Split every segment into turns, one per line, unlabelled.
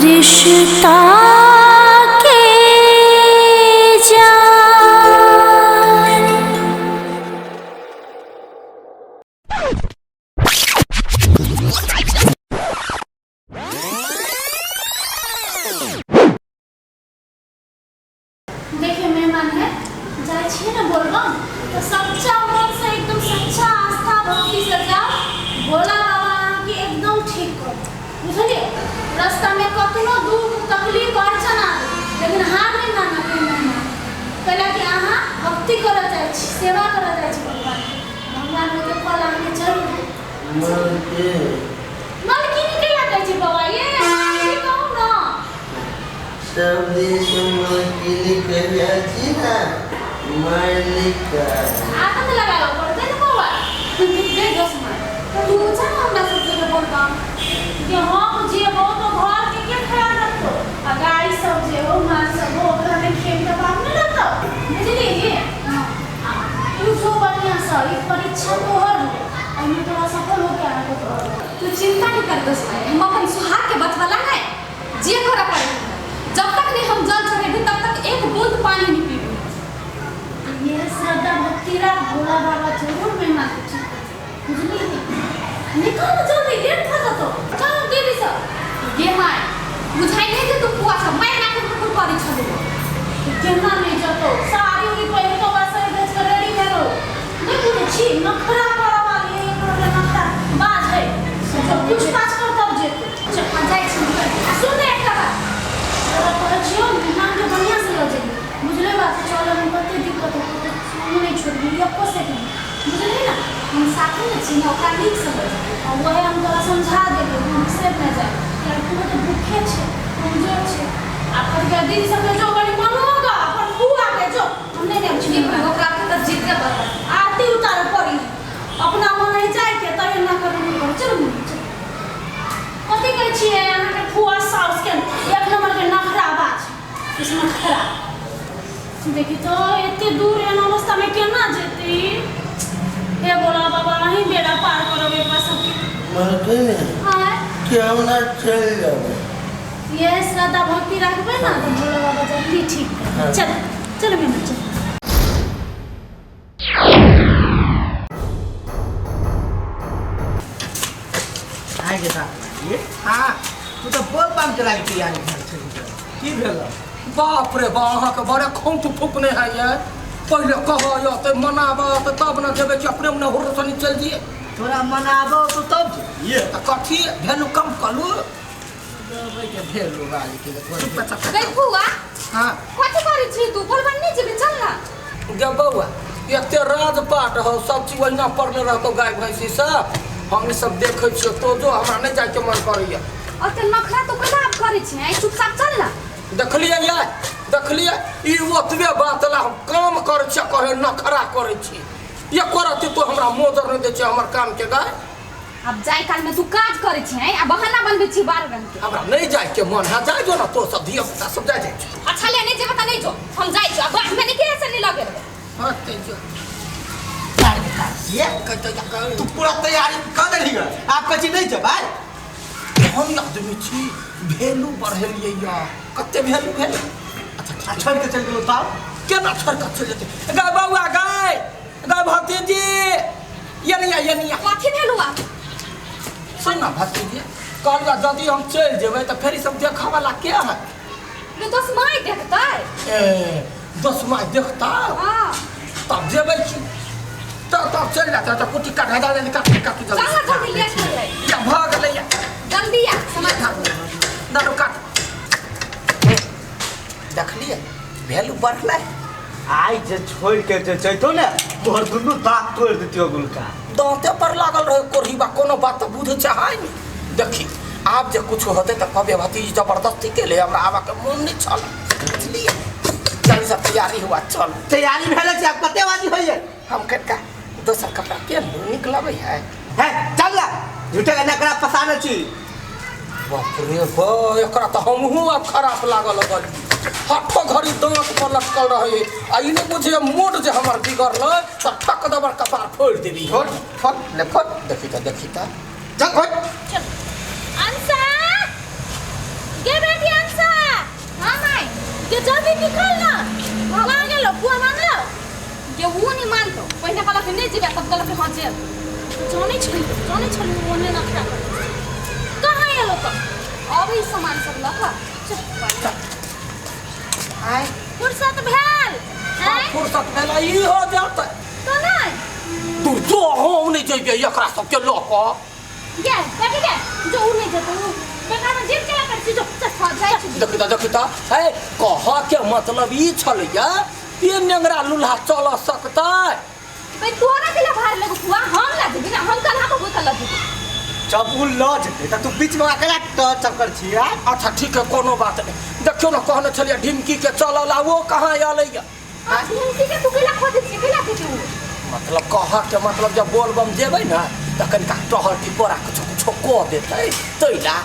रिश्ता के जान।
देखिए मेहमान है जाए छिए ना बोलबा तो सच्चा मन से एकदम सच्चा आस्था भक्ति से जाओ भोला बाबा के एकदम ठीक कर बुझलिए। रास्ता में कतनो दुख तकलीफ अड़चन आवे लेकिन हार नहीं मानना के मेहमान पहले कि अहाँ भक्ति कर जाए छी सेवा कर जाए छी भगवान के भगवान के फल आने जरूर मन की निकल जाए छी बाबा ये कहू ना
सब देश में लिखा जी ना मालिक
आनंद लगाओ पड़ते ना बाबा दे दस मार तू अच्छा ना हमरा सब के बोलबा कि हम जे हो तो घर के के ख्याल रखो आ गाय सब जे हो मां सब हो ओकरा में खेत के बात नहीं रखो बुझली जी हां तू जो बढ़िया सा ई परीक्षा तो हर और मैं थोड़ा सफल हो गया
तू चिंता नहीं कर दस भाई हम अपन सुहाग के बतवला है जे करा पड़े जब तक नहीं हम जल चढ़ेबे तब तक एक बूंद पानी नहीं पीबे।
ये श्रद्धा भक्ति रा भोला बाबा जरूर मेहमान ठीक बुझली निकल जल्दी लेट हो जातो चलो दीदी सब
ये माय बुझाई नहीं जे तू पुआ सब मैं ना कुछ पड़ी छले
केना नहीं जातो सारी उनी पहले तो बस ड्रेस कर रेडी करो नहीं पूछे छी नखरा करा वाली ये प्रॉब्लम नखरा बाज है सब कुछ पास कर तब जे चल जाए छी सुन एक बात तोरा पर छियो मेहमान के बढ़िया से ले जाइए बुझले बात चलो हम कते दिक्कत हो तो नहीं छोड़ी एको सेकंड बुझली ना हम साथ में छी ना ओकरा नीक समझ और वही हम तोरा समझा देबे हम से न जाए यार तू तो भूखे छे कमजोर छे अपन के दिन सब जो बड़ी मन होगा अपन बुआ के जो हमने ने छी
ओकरा के जीत के बता
आरती उतार पड़ी अपना मन नहीं जाए के तबे ना करू चलो कथी कहै छियै अहाँ के फुआ साउस के एक नंबर के नखरा बाज इसमें खरा देखी तो इतने दूर है अवस्था में केना जेती हे बोला बाबा नहीं बेड़ा पार करबे पास सबके
मरते
हां
क्यों ना चल जाओ
ये श्रद्धा भक्ति रखबे ना तो भोला बाबा जल्दी ठीक कर चल चल मैं चल
आगे साथ ये हां तू तो बोल पाम चलाई की यार की भेल
बाप रे बा अहाँ के बड़े खूंट फूकने है ये पहले कहो यो तो मनाबो तो तब न देबे कि अपने में होरसनी चल दिए
तोरा मनाबो तो तब ये
त कथी भेलु कम कलु
देबे के भेलु वाली के
गई फुआ
हां
कथि करै छी तू बोलबा नहीं जेबे चल ना
गे बउआ एते राजपाट हो सब चीज ओहिना पड़ले रहतो गाय भैंसी सब हमनी सब देखे छियो तो जो हमरा नहीं जाय के मन करैया
और ते नखरा तो कदा आप करै छी आई चुपचाप चल ना
देखलिए ये देखलिए ई ओतबे बात ला हम काम करै छी कहे नखरा करै छी ये करती तो हमरा मोदर नहीं दे छी हमर काम के गाय
अब जाय काल में तू काज करे छी आ बहाना बनबे छी 12 रंग के
हमरा नहीं जाय के मन है जाय जो ना तो सब धिया पुता सब जाय छै
अच्छा ले नहीं जेबे त नहीं जो हम जाय छी अब में नहीं के ऐसे नहीं लगे
हां ते जो
ये तू पूरा तैयारी कर देली ग आप कछि नहीं छ भाई
हम आदमी छी भेलू बढ़ेलिए या कते भेलू भेल अच्छा
छोड़ के चल गेलो ताऊ
केना छोड़ के चल जेते गाय बउआ गाय भतीजी ये नहीं
कथि भेलुआ
सुन ना भतीजी कहलिया यदि हम चल जेबै त फेर सब देखा वाला के है
रे दोस्त माय देखतै
ए 10 माय देखता
हां
तब जेबै छी तब चल जाता तो कुटी काट हटा दे काट जल्दी
चल जल्दी ले चल जाए
या भाग ले या
जल्दी आ समझ
दारू काट देखलिए भेलू बढ़ले
आई जे छोड़ के जे जइतो ने तोहर दुनु दांत तोड़ देतियो गुलका
दांते पर लागल रहे कोरहीबा कोनो बात त बुझे चाहै नहीं देखी आप जे कुछ होते त कबे भतीजी जबरदस्ती के ले हमरा आवा के मन नहीं चल इसलिए जल्दी से तैयारी हुआ चल
तैयारी भेले छै आप कते बाजी होइए
हम कटका दोसर कपड़ा के निकलबै है
है चल ला झूठे के नकरा पसाने छी
बाप रे बा एकरा त हमहु अब खराब लागल लगल हठो घड़ी दांत पर लटकल रहे आ इने बुझे मोट जे हमर बिगड़ल त ठक दबर कपार फोड़ देबी
छोड़ छोड़ ले फोड़
देखी त
चल फोड़
चल अंसा गे के जल्दी निकल ना कहाँ गेलो पुआ मांगलो
ये वो नहीं मानतो पहले कहला कि नहीं जीवे तब कहला कि हाँ जेब
जाने छली ओने ना खा कहाँ गेलो तो
अभी सामान सब लखा
आय
फुर्सत भेल हैं
फुर्सत भेला ई हो जाता
तो नहीं
तू जो हम नहीं जइबे एकरा सब के लक
ये बैठ के जो उन्हें जतो बेकार में जीव चला कर जो चल जाए
देखता है कहा के मतलब ई छलैया ये नेंगरा लुल्हा चल सकता
भाई तोरा के लिए बाहर लगो हुआ हम ला देबी ना हम कल को बोतल देबी
जब उ ल जेते त तू बीच में आके चक्कर छिया।
अच्छा ठीक है कोनो बात नहीं देखियो ना कहने छलिए ढिमकी के चलल आ वो कहाँ आलैया
ढिमकी के तू केला खोदे छी केला के तू
मतलब कहा के मतलब जब बोल बम जेबै ना त कनिका टहल टिपोरा कुछ को देतै तैला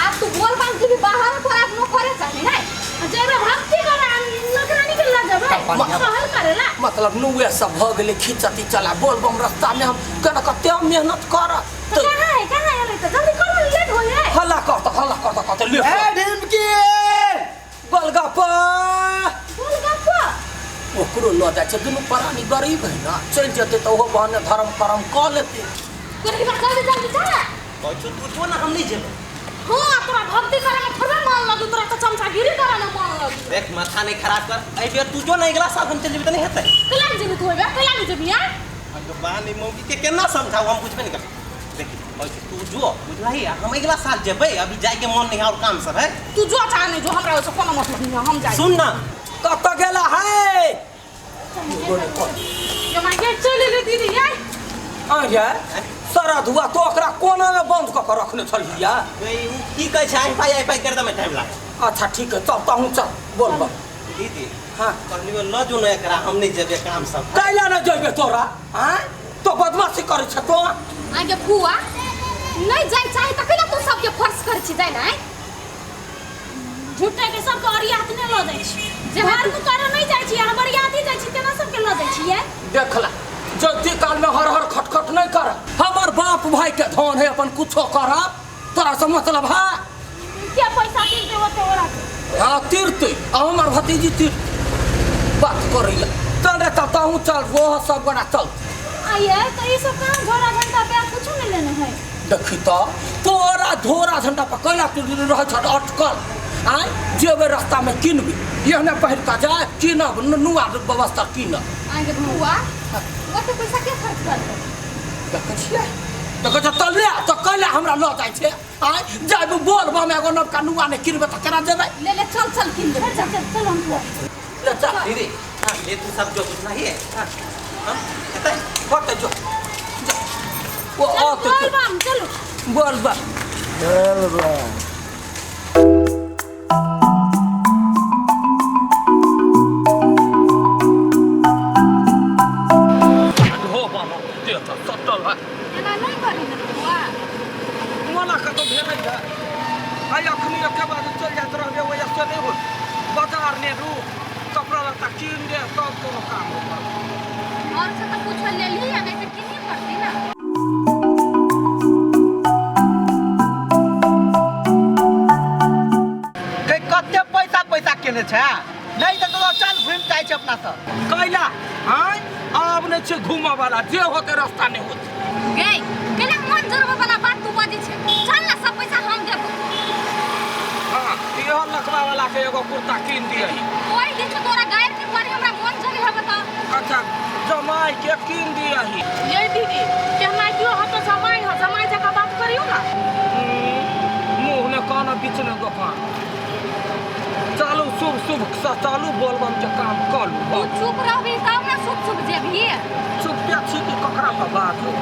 आज तू बोल बम जी बाहर तोरा न करे चाहिए ना
जेबे भक्ति करे नौकरानी के ला जाबे सहल करेला
मतलब नुए सब भ गेलै खिचती चला बोल बम रास्ता में हम कना कते मेहनत कर
तो कहाँ है तो जल्दी करो लेट हो जाए
हल्ला करता ले
ए ढिमकी
गोलगप्पा
गोलगप्पा
ओकरो ल जाय छै दुनू प्राणी गरीब है ना चल जेते त ओहो बहने धर्म करम क लेते
तोरे के जल्दी जल्दी चला
कहू तू जो ना हम नहीं जेबे
हां तोरा भक्ति करे में थोड़ा मन लगे तोरा तो चमचागिरी करे में मन लगे
देख माथा नहीं खराब कर ए बेर तू जो नहीं गेला साथ हम चल जेबे त नहीं हेतै
कला में जेबी तू होबे कला में जेबी यार
तो बानी मौगी के केना समझाऊ हम बुझबे नहीं कर देखी तू जो बुझलाई हम अगला साल जेबे अभी जाए के मन नहीं और काम सब है
तू जो चाह नहीं जो हमरा से कोनो मतलब नहीं हम जाए
सुन ना
कत गेला है
ये मां के चली रे दीदी यार
आ यार सारा धुआ तो ओकरा कोना में बंद क के रखने छलिया
की कह छै आई पाई कर दमे टाइम लागे
अच्छा ठीक है चल तहू चल बोल बम
दीदी
हां
कहलियो ल जो न एकरा हम नहीं जेबे काम सब
कैला न जइबे तोरा हैं तो बदमाशी करे छ तो
आगे फुआ नहीं जाय चाहे त केला तू सबके फोर्स कर छी जाय ना
झूठे के सब अरियात ने ल जाय छी जे हर को करे नहीं जाय छी हमर याद ही जाय छी केना सब के ल जाय छी
देखला जल्दी काल में हर खटखट नहीं कर हमर बाप भाई के धन है अपन कुछो कर तोरा से मतलब है
क्या पैसा तीर दे होते ओरा
हां तीरते हमर भतीजी तीर बात करैया चल रे तब तहू चल वो सब बड़ा चल
आइए तो ये सब काम घोड़ा घंटा पे कुछ नहीं लेना है
देखी तो तोरा धोरा झंडा पर कैला तू रह छ अटकल आय जेबे रास्ता में किनबी एहने पहिल का जाए किनब नुआ व्यवस्था किनब
आगे फुआ वो तो पैसा के खर्च कर
देखै छियै देखै छ तले तो कैला हमरा ल जाय छै आय जाब बोल बम एगो नवका नुआ ने किनबे त केना जेबै
ले चल किन दे
चल हम
ले चल
दीदी ये तू सब जो कुछ नहीं है हां कहते
फट जो वो आ तो
बोल बम चलो
बोल बम हो बाबा देता सटल है
एना नहीं करी ना फुआ
मला का तो भेलै है आई अखनी के बाद चल जात रहबे ओय से नहीं हो बाजार ने रू कपड़ा लत्ता कीन दे सब कोनो काम हो
और से तो कुछ ले ली या नहीं तो किनी पड़ती ना
के कते पैसा केने छै नहीं त तो चल घूम जाय छै अपना सब
कैला हां अब ने छै घुमा वाला जे होते रास्ता नहीं होते
गई केना मन जरबे वाला बात तू बाजी छै चल ना सब पैसा हम देबो
हां इहो लखवा वाला के एगो कुर्ता कीन दिए
ओई दिन से तोरा गायर के बारे हमरा मन जगे है बता
अच्छा जमाई के कीन दिए
ये दीदी कहना क्यों हम तो जमाई जगह बात करियो ना
मुंह ने काना बीच में गोपान चालू शुभ चालू बोल बम के काम कर
तू
लू
चुप रहबी तब ना शुभ जेबी
चुप क्या छी कि ककरा का बात हो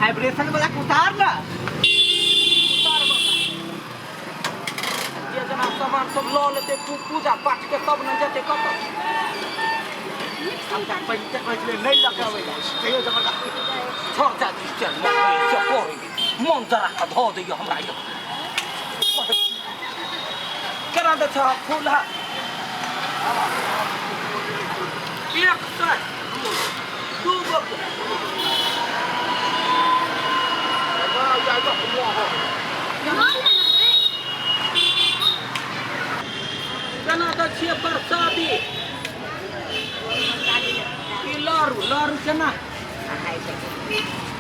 वाइब्रेशन वाला उतार ना
ये जना सामान सब ल लेते पूजा पाठ के तब न जेते कत
हम तक पैसे नहीं लगावे कहियो जबरदस्ती
छोड़ जा चल से कोई फोन करा के धो दियो हमरा ये केना दे छ फूल है एक से दू गो केना दे छियै परसादी ई लारू केना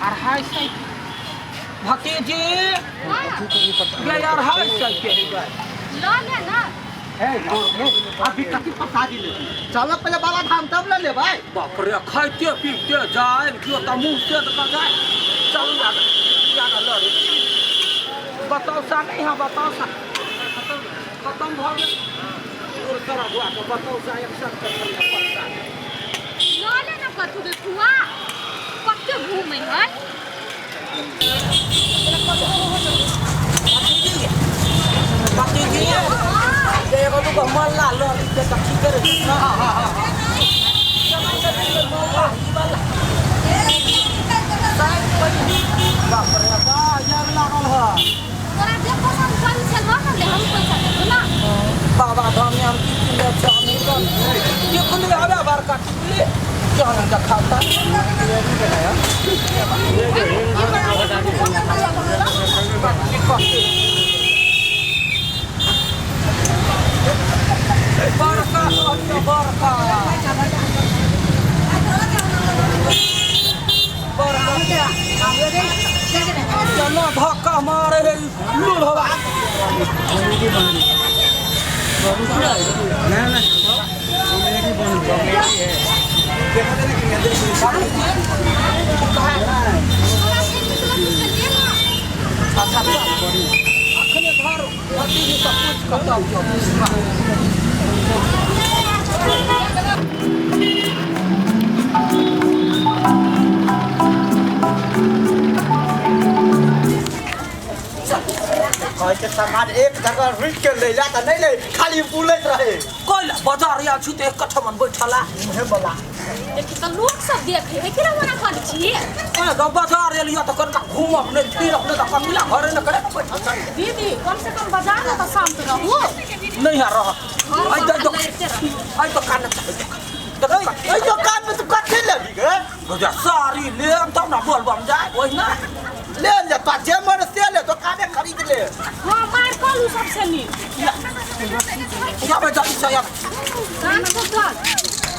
250 भतीजी ये 250 के
लो ले ना
अभी तक प्रसादी ले चलो पहले बाबा धाम तब ले ले भाई
बाप रे खाइते पीते जाए क्यों त मुंह से का जाए चल याद लड़ बताओ सा नहीं है बताओ सा खत्म भ गए और करा हुआ तो बताओ सा एक साथ कर
लो ले ना कथु दे खुआ कते घूमे है
भतीजी एगो तो मल्ला लड़ के तखी करे हां बाप रे बा यार लागल है
तोरा जे पसंद पड़ी से लो ना ले हम पैसा दे ना
बाबा धाम में हम कितने चाहनी कर ये कुल आवे बार का ले क्या ना खाता बरका चलो धक्का मारे लूल हवा अखने घर भतीजी सब कुछ करता
के सामान एक जगह रुक के ले जा त नहीं ले खाली बुलत रहे
कोई बाजार या छु ते कठमन बैठला
मुहे बोला
देखि त लोग सब देखे है कि मना कर छी
ओए ग बाजार एलिया त कनका घूम अपने फिर अपने त कमिला घरे न करे बैठल
दीदी कम से कम बाजार में तो शाम तक रहू
नहीं आ रहा आई तो कान
ए दुकान में तू कथे लगी गे
गजा सारी ले तब ना बोल बम जाए ओइ ना
ले ले तो जे मन से ले दुकाने खरीद ले
हां मार कलू सबसे नी
या बे जल्दी से या
कान को चल